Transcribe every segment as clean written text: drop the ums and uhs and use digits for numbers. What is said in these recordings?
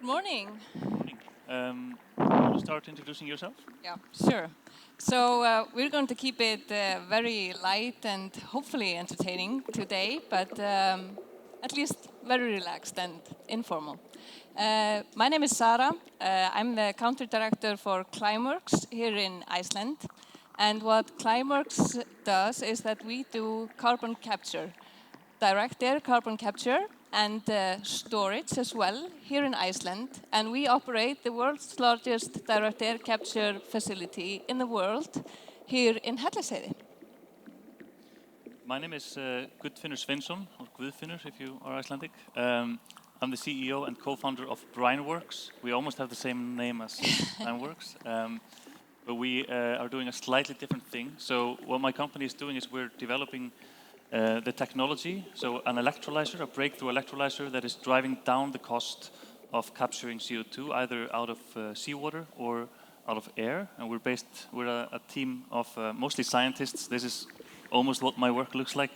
Good morning. Morning. You want to start introducing yourself? Yeah, sure. So we're going to keep it very light and hopefully entertaining today, but at least very relaxed and informal. My name is Sara. I'm the country director for Climeworks here in Iceland. And what Climeworks does is that we do carbon capture, direct air carbon capture, and storage as well here in Iceland. And we operate the world's largest direct air capture facility in the world here in Hellisheiði. My name is Guðfinnur Sveinsson, or Guðfinnur if you are Icelandic. I'm the CEO and co-founder of Brineworks. We almost have the same name as Climeworks, but we are doing a slightly different thing. So what my company is doing is we're developing the technology, so an electrolyzer, a breakthrough electrolyzer that is driving down the cost of capturing CO2 either out of seawater or out of air. And we're a team of mostly scientists. This is almost what my work looks like.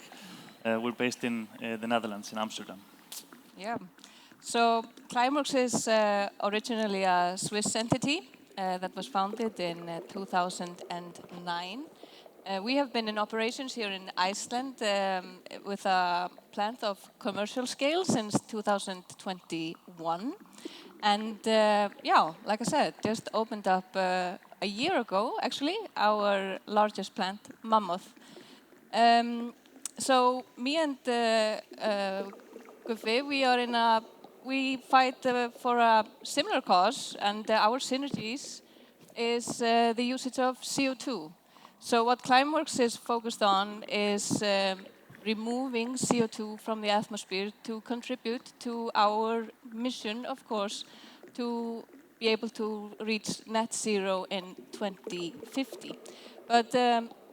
We're based in the Netherlands, in Amsterdam. Yeah. So Climeworks is originally a Swiss entity that was founded in 2009. We have been in operations here in Iceland with a plant of commercial scale since 2021. And yeah, like I said, just opened up a year ago, actually, our largest plant, Mammoth. So me and Guðfi, we fight for a similar cause, and our synergies is the usage of CO2. So what Climeworks is focused on is removing CO2 from the atmosphere to contribute to our mission, of course, to be able to reach net zero in 2050. But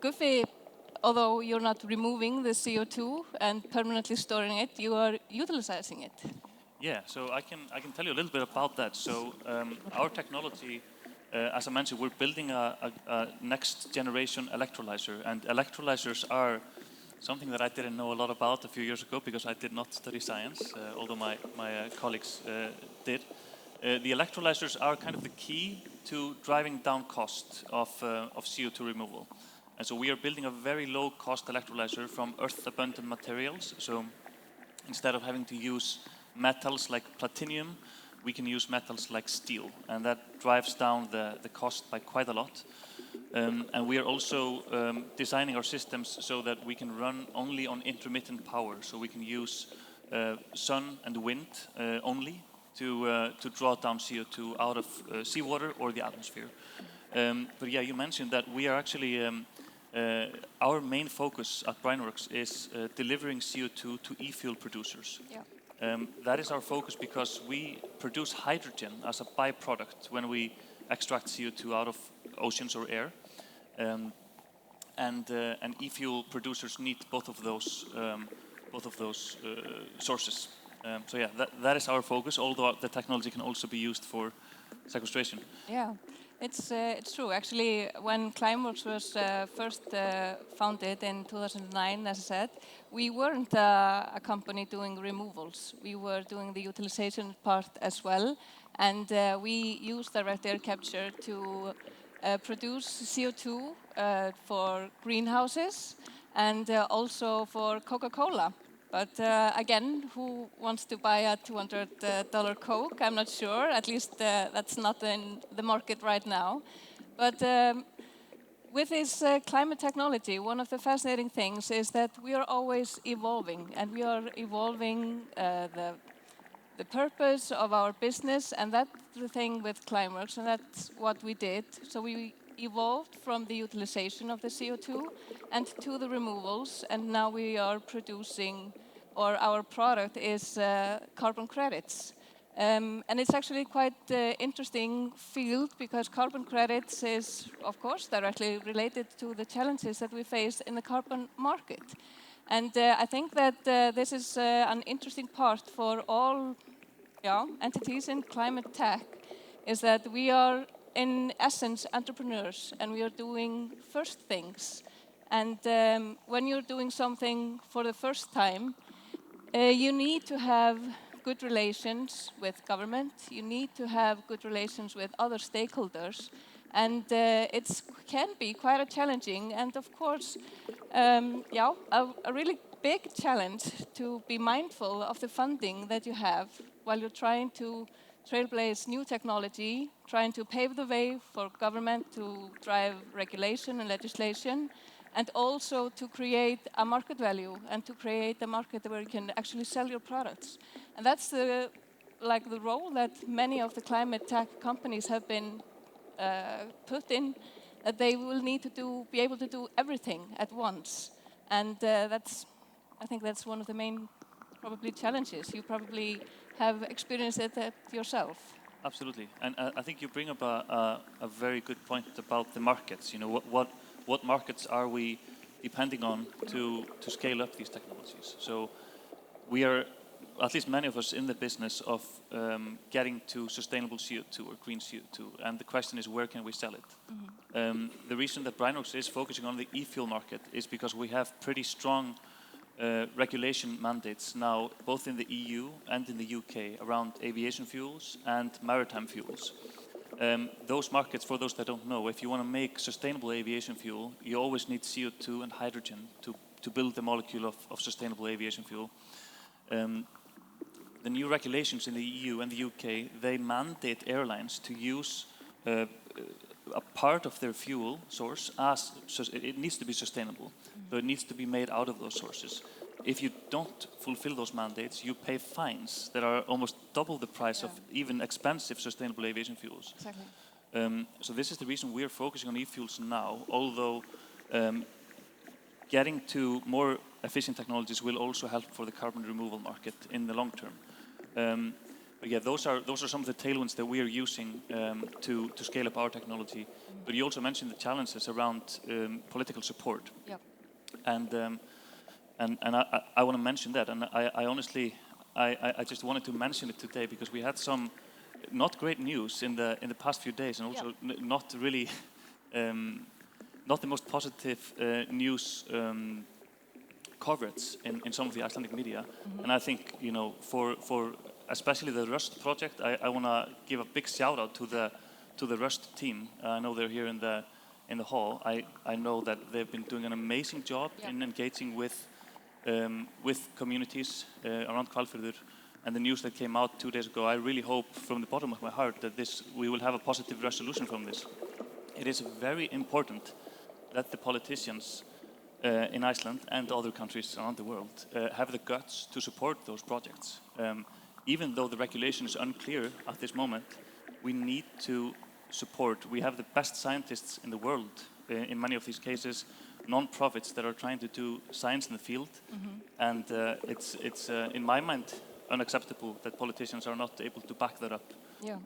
Guðfi, although you're not removing the CO2 and permanently storing it, you are utilizing it. Yeah, so I can tell you a little bit about that. So our technology, as I mentioned, we're building a next generation electrolyzer, and electrolyzers are something that I didn't know a lot about a few years ago because I did not study science, although my colleagues did. The electrolyzers are kind of the key to driving down cost of CO2 removal. And so we are building a very low cost electrolyzer from earth abundant materials. So instead of having to use metals like platinum, we can use metals like steel, and that drives down the cost by quite a lot. And we are also designing our systems so that we can run only on intermittent power, so we can use sun and wind only to draw down CO2 out of seawater or the atmosphere. But yeah, you mentioned that we are actually, our main focus at Brineworks is delivering CO2 to e-fuel producers. Yeah. That is our focus because we produce hydrogen as a byproduct when we extract CO2 out of oceans or air, and e-fuel producers need both of those sources. So yeah, that is our focus. Although the technology can also be used for sequestration. Yeah. It's true. Actually, when Climeworks was first founded in 2009, as I said, we weren't a company doing removals. We were doing the utilization part as well, and we used direct air capture to produce CO2 for greenhouses and also for Coca-Cola. But again, who wants to buy a $200 Coke? I'm not sure. At least that's not in the market right now. But with this climate technology, one of the fascinating things is that we are always evolving, and we are evolving the purpose of our business, and that's the thing with Climeworks, and that's what we did. So we evolved from the utilization of the CO2 and to the removals, and now we are producing, or our product is carbon credits. And it's actually quite interesting field because carbon credits is, of course, directly related to the challenges that we face in the carbon market. And I think that this is an interesting part for all entities in climate tech, is that we are in essence entrepreneurs, and we are doing first things. And when you're doing something for the first time, you need to have good relations with government, you need to have good relations with other stakeholders, and it can be quite a challenging and, of course, a really big challenge to be mindful of the funding that you have while you're trying to trailblaze new technology, trying to pave the way for government to drive regulation and legislation, and also to create a market value and to create a market where you can actually sell your products. And that's the role that many of the climate tech companies have been put in, that they will need to be able to do everything at once. And I think that's one of the main probably challenges. You probably have experienced it yourself. Absolutely, and I think you bring up a very good point about the markets. You know, what markets are we depending on to scale up these technologies? So we are, at least many of us, in the business of getting to sustainable CO2 or green CO2, and the question is, where can we sell it? The reason that Brineworks is focusing on the e-fuel market is because we have pretty strong regulation mandates now, both in the EU and in the UK, around aviation fuels and maritime fuels. Those markets, for those that don't know, if you want to make sustainable aviation fuel, you always need CO2 and hydrogen to build the molecule of sustainable aviation fuel. The new regulations in the EU and the UK, they mandate airlines to use a part of their fuel source it needs to be sustainable. So it needs to be made out of those sources. If you don't fulfill those mandates, you pay fines that are almost double the price of even expensive sustainable aviation fuels. Exactly. So this is the reason we are focusing on e-fuels now, although getting to more efficient technologies will also help for the carbon removal market in the long term. But yeah, those are some of the tailwinds that we are using to scale up our technology. But you also mentioned the challenges around political support. Yep. And I want to mention that, and I honestly just wanted to mention it today because we had some not great news in the past few days, and also not really not the most positive news coverage in some of the Icelandic media. And I think, you know, for especially the Rust project, I want to give a big shout out to the Rust team. I know they're here in the hall. I know that they've been doing an amazing job in engaging with communities around Hvalfjörður, and the news that came out 2 days ago. I really hope from the bottom of my heart that we will have a positive resolution from this. It is very important that the politicians in Iceland and other countries around the world have the guts to support those projects. Even though the regulation is unclear at this moment, we need to support. We have the best scientists in the world in many of these cases, non-profits that are trying to do science in the field, and it's in my mind unacceptable that politicians are not able to back that up. Yeah.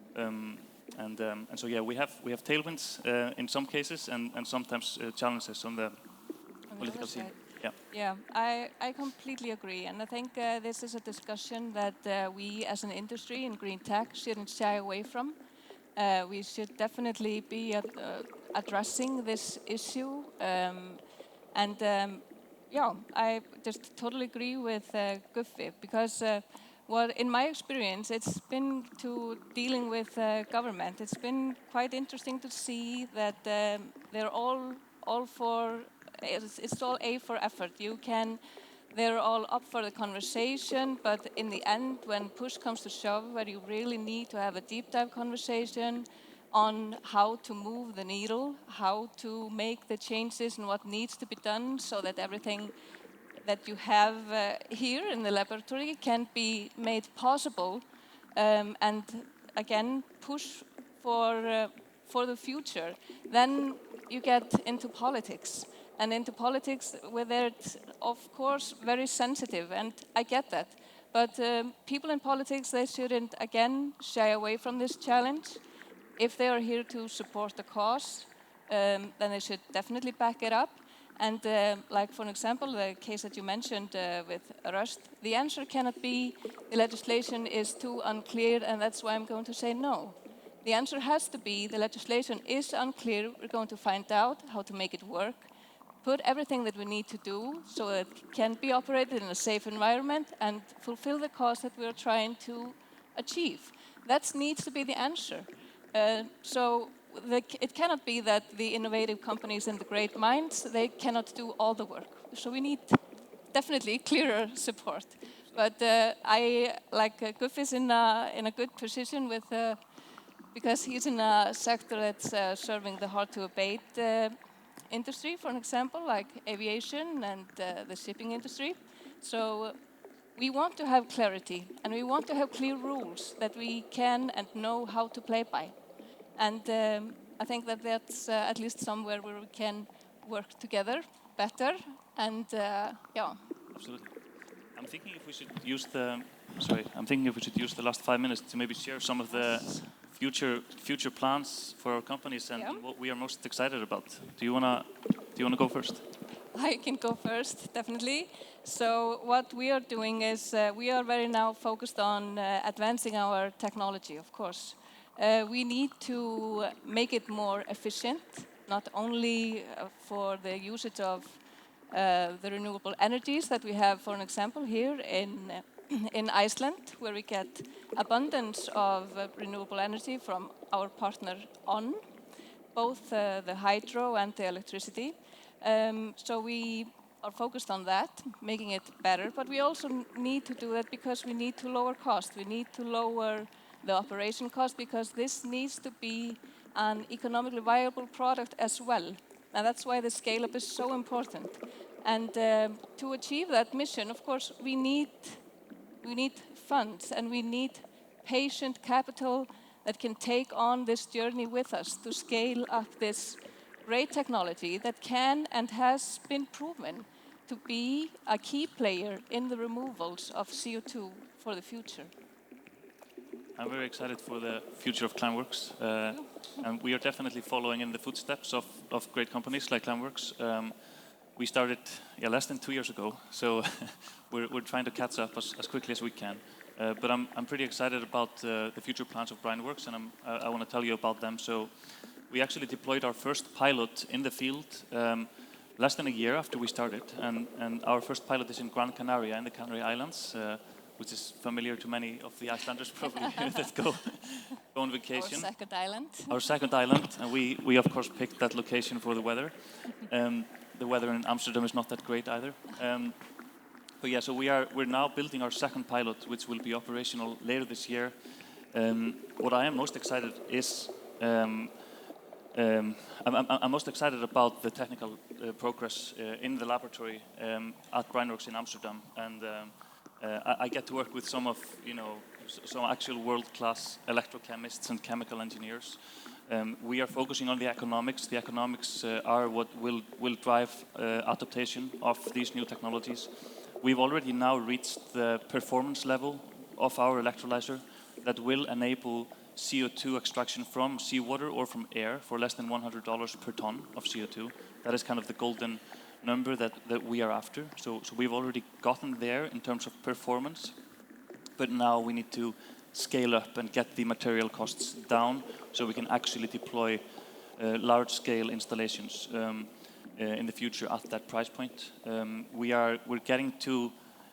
And so yeah, we have tailwinds in some cases and sometimes challenges on the political scene. Yeah, I completely agree, and I think this is a discussion that we as an industry in green tech shouldn't shy away from. We should definitely be addressing this issue, and I just totally agree with Guðfi, because in my experience, it's been to dealing with government. It's been quite interesting to see that they're all for. It's all A for effort. They're all up for the conversation, but in the end, when push comes to shove, where you really need to have a deep dive conversation on how to move the needle, how to make the changes and what needs to be done so that everything that you have here in the laboratory can be made possible, and again, push for the future. Then you get into politics. And into politics, where it's, of course, very sensitive, and I get that. But people in politics, they shouldn't, again, shy away from this challenge. If they are here to support the cause, then they should definitely back it up. And like, for example, the case that you mentioned with Rust, the answer cannot be the legislation is too unclear, and that's why I'm going to say no. The answer has to be the legislation is unclear. We're going to find out how to make it work. put everything that we need to do so it can be operated in a safe environment and fulfill the cause that we're trying to achieve. That needs to be the answer. It cannot be that the innovative companies and the great minds, they cannot do all the work. So we need definitely clearer support. But Guðfinnur is in a good position with, because he's in a sector that's serving the hard-to-abate industry, for an example, like aviation and the shipping industry. So we want to have clarity, and we want to have clear rules that we can and know how to play by. And I think that that's at least somewhere where we can work together better. And yeah. Absolutely. I'm thinking if we should use the last 5 minutes to maybe share some of the future plans for our companies and what we are most excited about. Do you wanna go first? I can go first, definitely. So what we are doing is we are very now focused on advancing our technology, of course. We need to make it more efficient, not only for the usage of the renewable energies that we have, for an example, here in Iceland, where we get abundance of renewable energy from our partner ON, both the hydro and the electricity. So we are focused on that, making it better, but we also need to do that because we need to lower cost. We need to lower the operation cost because this needs to be an economically viable product as well. And that's why the scale-up is so important. And to achieve that mission, of course, we need funds and we need patient capital that can take on this journey with us to scale up this great technology that can and has been proven to be a key player in the removals of CO2 for the future. I'm very excited for the future of Climeworks, and we are definitely following in the footsteps of great companies like Climeworks. We started less than 2 years ago, so we're trying to catch up as quickly as we can. But I'm pretty excited about the future plans of Brineworks, and I want to tell you about them. So we actually deployed our first pilot in the field less than a year after we started, and our first pilot is in Gran Canaria in the Canary Islands, which is familiar to many of the Icelanders probably that go on vacation. Our second island. Our second island, and we of course picked that location for the weather. The weather in Amsterdam is not that great either. But yeah, so we're now building our second pilot, which will be operational later this year. What I am most excited is I'm most excited about the technical progress in the laboratory at Brineworks in Amsterdam, and I get to work with some actual world-class electrochemists and chemical engineers. We are focusing on the economics. The economics are what will drive adaptation of these new technologies. We've already now reached the performance level of our electrolyzer that will enable CO2 extraction from seawater or from air for less than $100 per ton of CO2. That is kind of the golden number that we are after. So we've already gotten there in terms of performance, but now we need to scale up and get the material costs down so we can actually deploy large-scale installations in the future at that price point. We're getting to,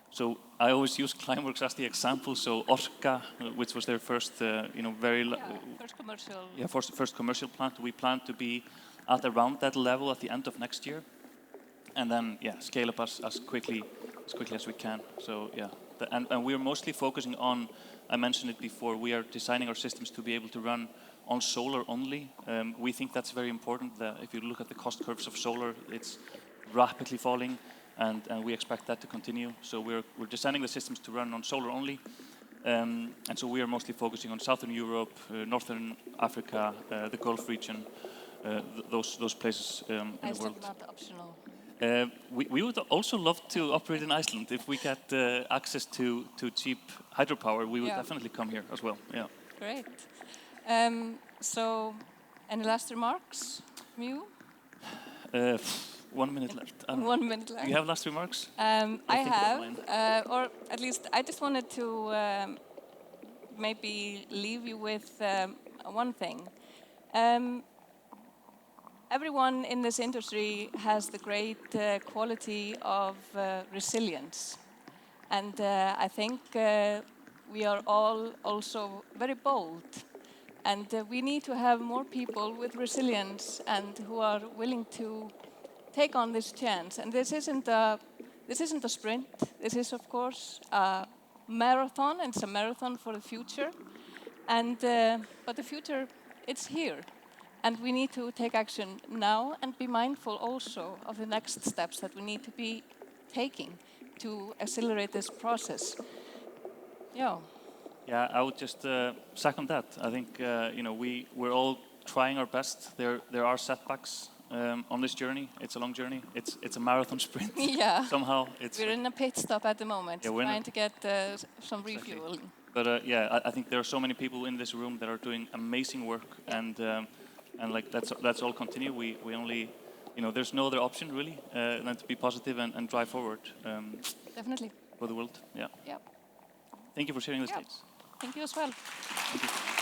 so I always use Climeworks as the example. So Orca, which was their first, first commercial. Yeah, first commercial plant. We plan to be at around that level at the end of next year, and then scale up as quickly as we can. So yeah, and we are mostly focusing on. I mentioned it before. We are designing our systems to be able to run on solar only. We think that's very important. That if you look at the cost curves of solar, it's rapidly falling, and we expect that to continue. So we're designing the systems to run on solar only, and so we are mostly focusing on Southern Europe, Northern Africa, the Gulf region, those places in the world. Iceland not optional. We would also love to operate in Iceland if we get access to cheap hydropower. We would definitely come here as well. Yeah. Great. So, any last remarks from you? 1 minute left. 1 minute left. Do you have last remarks? I have, or at least I just wanted to maybe leave you with one thing. everyone in this industry has the great quality of resilience. And I think we are all also very bold. And we need to have more people with resilience and who are willing to take on this chance. And this isn't a sprint. This is, of course, a marathon. And it's a marathon for the future. And but the future, it's here. And we need to take action now and be mindful also of the next steps that we need to be taking to accelerate this process. Yeah. Yeah, I would just second that. I think we're all trying our best. There are setbacks on this journey. It's a long journey. It's a marathon sprint. Yeah. Somehow we're in a pit stop at the moment, trying to get some refueling. Exactly. But I think there are so many people in this room that are doing amazing work, and like let's all continue. We only, there's no other option really than to be positive and drive forward. Definitely. For the world. Yeah. Yeah. Thank you for sharing the stage. Thank you as well. Thank you.